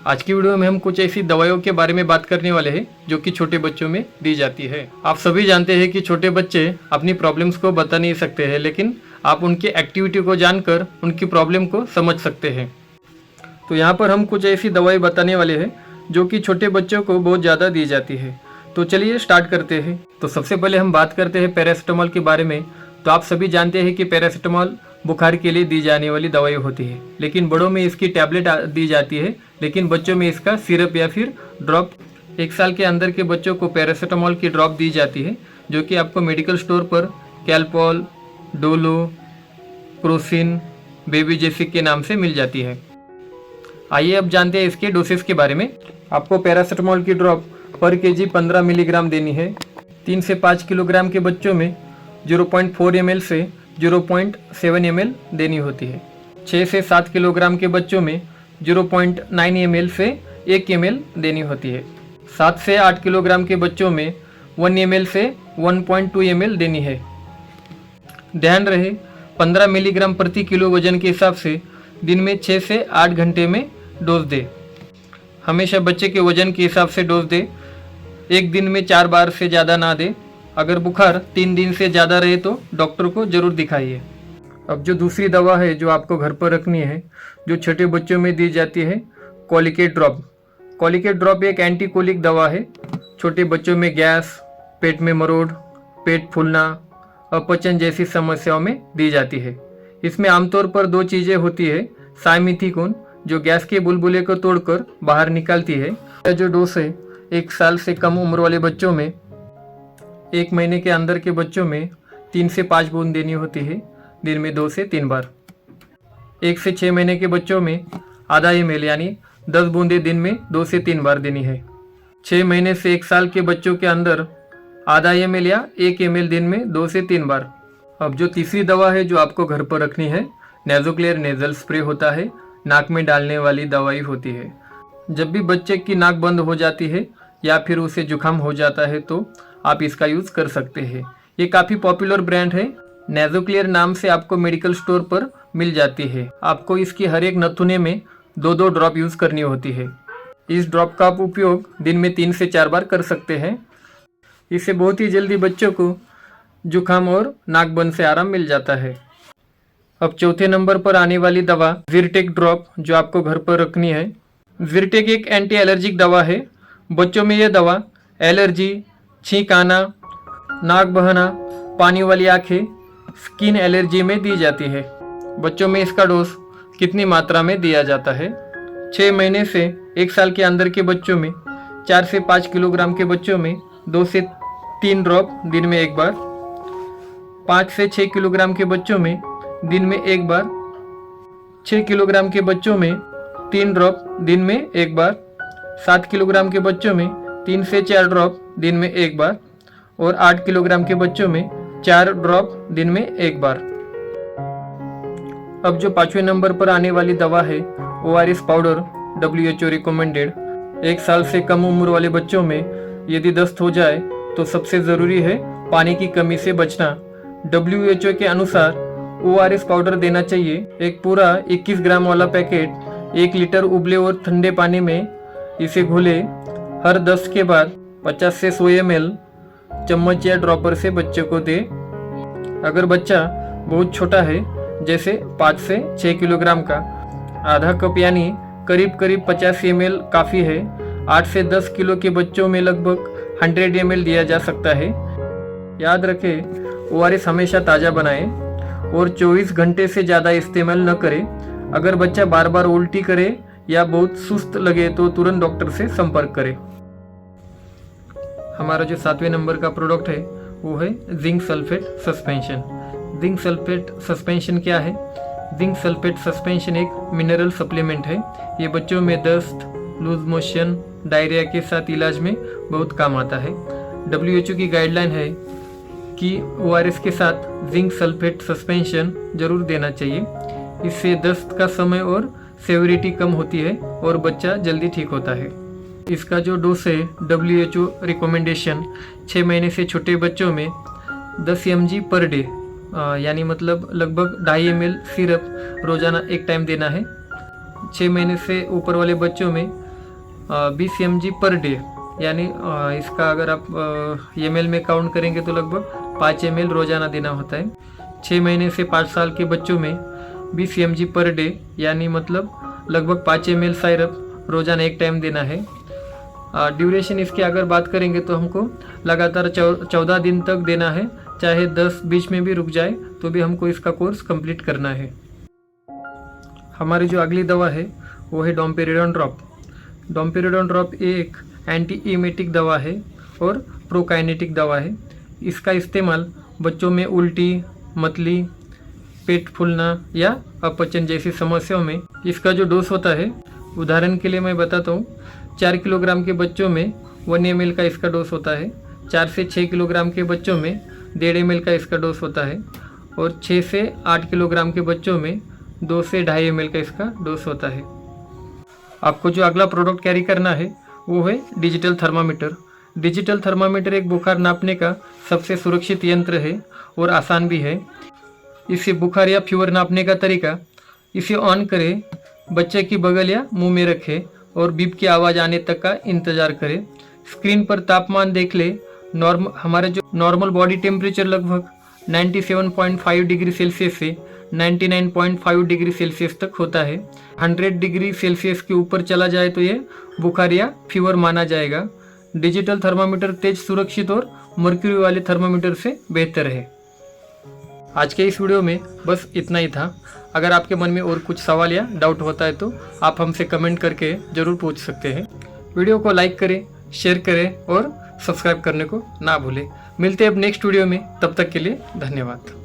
आज की वीडियो में हम कुछ ऐसी दवाइयों के बारे में बात करने वाले हैं जो कि छोटे बच्चों में दी जाती है। आप सभी जानते हैं कि छोटे बच्चे अपनी प्रॉब्लम्स को बता नहीं सकते हैं, लेकिन आप उनकी एक्टिविटी को जानकर उनकी प्रॉब्लम को समझ सकते हैं। तो यहाँ पर हम कुछ ऐसी दवाई बताने वाले हैं जो कि छोटे बच्चों को बहुत ज़्यादा दी जाती है। तो चलिए स्टार्ट करते हैं। तो सबसे पहले हम बात करते हैं पैरासीटामोल के बारे में। तो आप सभी जानते हैं कि पैरासीटामोल बुखार के लिए दी जाने वाली दवाई होती है, लेकिन बड़ों में इसकी टैबलेट दी जाती है, लेकिन बच्चों में इसका सिरप या फिर ड्रॉप 1 साल के अंदर के बच्चों को पैरासीटामोल की ड्रॉप दी जाती है, जो कि आपको मेडिकल स्टोर पर कैलपॉल, डोलो, क्रोसिन, बेबी जेसिक के नाम से मिल जाती है। आइए अब जानते हैं इसके डोसेस के बारे में। आपको पैरासीटामोल की ड्रॉप पर केजी 15 मिलीग्राम देनी है। 3 से 5 किलोग्राम के बच्चों में 0.4 ml से 0.7 ml देनी होती है। 6 से 7 किलोग्राम के बच्चों में 0.9 ml से 1 ml देनी होती है। 7 से 8 किलोग्राम के बच्चों में 1 ml से 1.2 ml देनी है। ध्यान रहे 15 मिलीग्राम प्रति किलो वजन के हिसाब से दिन में 6 से 8 घंटे में डोज दे। हमेशा बच्चे के वजन के हिसाब से डोज दे। एक दिन में 4 बार से ज़्यादा ना दे। अगर बुखार 3 दिन से ज़्यादा रहे तो डॉक्टर को ज़रूर दिखाइए। अब जो दूसरी दवा है जो आपको घर पर रखनी है, जो छोटे बच्चों में दी जाती है, कॉलिकेट ड्रॉप। कॉलिकेट ड्रॉप एक एंटीकोलिक दवा है। छोटे बच्चों में गैस, पेट में मरोड़, पेट फूलना, अपचन जैसी समस्याओं में दी जाती है। इसमें आमतौर पर 2 चीज़ें होती है। साइमिथिकोन जो गैस के बुलबुले को तोड़कर बाहर निकालती है। यह जो डोज है 1 साल से कम उम्र वाले बच्चों में, 1 महीने के अंदर के बच्चों में 3 से 5 बूंद देनी होती है, दिन में 2 से 3 बार। 1 से 6 महीने के बच्चों में आधा ml यानी 10 बूंदें दिन में 2 से 3 बार देनी है। 6 महीने से 1 साल के बच्चों के अंदर आधा ml या 1 ml दिन में 2 से 3 बार। अब जो तीसरी दवा है जो आपको घर पर रखनी है, नेज़ोक्लेयर नेज़ल स्प्रे होता है, नाक में डालने वाली दवाई होती है। जब भी बच्चे की नाक बंद हो जाती है या फिर उसे जुकाम हो जाता है तो आप इसका यूज़ कर सकते हैं। ये काफ़ी पॉपुलर ब्रांड है। नेज़ोक्लेयर नाम से आपको मेडिकल स्टोर पर मिल जाती है। आपको इसकी हर एक नथुने में 2-2 ड्रॉप यूज़ करनी होती है। इस ड्रॉप का आप उपयोग दिन में 3 से 4 बार कर सकते हैं। इससे बहुत ही जल्दी बच्चों को जुकाम और नाक बंद से आराम मिल जाता है। अब चौथे नंबर पर आने वाली दवा ज़िरटेक ड्रॉप जो आपको घर पर रखनी है। ज़िरटेक एक एंटी एलर्जिक दवा है। बच्चों में यह दवा एलर्जी, छींक आना, नाक बहना, पानी वाली आंखें, स्किन एलर्जी में दी जाती है। बच्चों में इसका डोज कितनी मात्रा में दिया जाता है? 6 महीने से 1 साल के अंदर के बच्चों में, 4 से 5 किलोग्राम के बच्चों में 2 से 3 ड्रॉप दिन में 1 बार। 5 से 6 किलोग्राम के बच्चों में दिन में 1 बार। 6 किलोग्राम के बच्चों में 3 ड्रॉप दिन में 1 बार। 7 किलोग्राम के बच्चों में 3 से 4 ड्रॉप दिन में 1 बार और 8 किलोग्राम के बच्चों में 4 ड्रॉप दिन में 1 बार। अब जो 5वें नंबर पर आने वाली दवा है ORS पाउडर, WHO रिकमेंडेड। 1 साल से कम उम्र वाले बच्चों में यदि दस्त हो जाए तो सबसे ज़रूरी है पानी की कमी से बचना। WHO के अनुसार ORS पाउडर देना चाहिए। एक पूरा 21 ग्राम वाला पैकेट 1 लीटर उबले और ठंडे पानी में इसे घोले। हर दस्त के बाद 50 से 100 ml चम्मच या ड्रॉपर से बच्चे को दे। अगर बच्चा बहुत छोटा है, जैसे 5 से 6 किलोग्राम का, आधा कप यानी करीब 50 ml काफ़ी है। 8 से 10 किलो के बच्चों में लगभग 100 ml दिया जा सकता है। याद रखें ORS हमेशा ताज़ा बनाएं और 24 घंटे से ज़्यादा इस्तेमाल न करें। अगर बच्चा बार बार उल्टी करे या बहुत सुस्त लगे तो तुरंत डॉक्टर से संपर्क करें। हमारा जो 7वें नंबर का प्रोडक्ट है वो है zinc sulphate suspension. Zinc sulphate suspension क्या है? जिंक सल्फेट सस्पेंशन एक मिनरल सप्लीमेंट है। ये बच्चों में दस्त, लूज मोशन, डायरिया के साथ इलाज में बहुत काम आता है। WHO की गाइडलाइन है कि ORS के साथ जिंक सल्फेट सस्पेंशन जरूर देना चाहिए। इससे दस्त का समय और सेवरिटी कम होती है और बच्चा जल्दी ठीक होता है। इसका जो डोज है WHO रिकमेंडेशन 6 महीने से छोटे बच्चों में 10 mg पर डे यानी मतलब लगभग 2.5 ml सिरप रोजाना एक टाइम देना है। 6 महीने से ऊपर वाले बच्चों में 20 mg पर डे, यानी इसका अगर आप ml में काउंट करेंगे तो लगभग 5 ml रोज़ाना देना होता है। 6 महीने से 5 साल के बच्चों में 20 mg पर डे यानी मतलब लगभग 5 ml साइरप रोज़ाना एक टाइम देना है। ड्यूरेशन इसकी अगर बात करेंगे तो हमको लगातार 14 दिन तक देना है, चाहे 10 बीच में भी रुक जाए तो भी हमको इसका कोर्स कंप्लीट करना है। हमारी जो अगली दवा है वो है डोम्पेरिडोन ड्रॉप। डोम्पेरिडोन ड्रॉप एक एंटी ईमेटिक दवा है और प्रोकाइनेटिक दवा है। इसका इस्तेमाल बच्चों में उल्टी, मतली, पेट फूलना या अपचन जैसी समस्याओं में इसका जो डोज होता है, उदाहरण के लिए मैं बताता हूँ, 4 किलोग्राम के बच्चों में 1 ml का इसका डोज होता है, 4 से 6 किलोग्राम के बच्चों में 1.5 ml का इसका डोज होता है और 6 से 8 किलोग्राम के बच्चों में 2 से 2.5 ml का इसका डोज होता है। आपको जो अगला प्रोडक्ट कैरी करना है वो है डिजिटल थर्मामीटर। डिजिटल थर्मामीटर एक बुखार नापने का सबसे सुरक्षित यंत्र है और आसान भी है। इसे बुखार या फीवर नापने का तरीका, इसे ऑन करें, बच्चे की बगल या मुंह में रखें और बीप की आवाज़ आने तक का इंतज़ार करें। स्क्रीन पर तापमान देख ले। हमारे जो नॉर्मल बॉडी टेम्परेचर लगभग 97.5 डिग्री सेल्सियस से 99.5 डिग्री सेल्सियस तक होता है। 100 डिग्री सेल्सियस के ऊपर चला जाए तो ये बुखार या फीवर माना जाएगा। डिजिटल थर्मामीटर तेज, सुरक्षित और मर्क्यूरी वाले थर्मामीटर से बेहतर है। आज के इस वीडियो में बस इतना ही था। अगर आपके मन में और कुछ सवाल या डाउट होता है तो आप हमसे कमेंट करके ज़रूर पूछ सकते हैं। वीडियो को लाइक करें, शेयर करें और सब्सक्राइब करने को ना भूलें। मिलते हैं अब नेक्स्ट वीडियो में, तब तक के लिए धन्यवाद।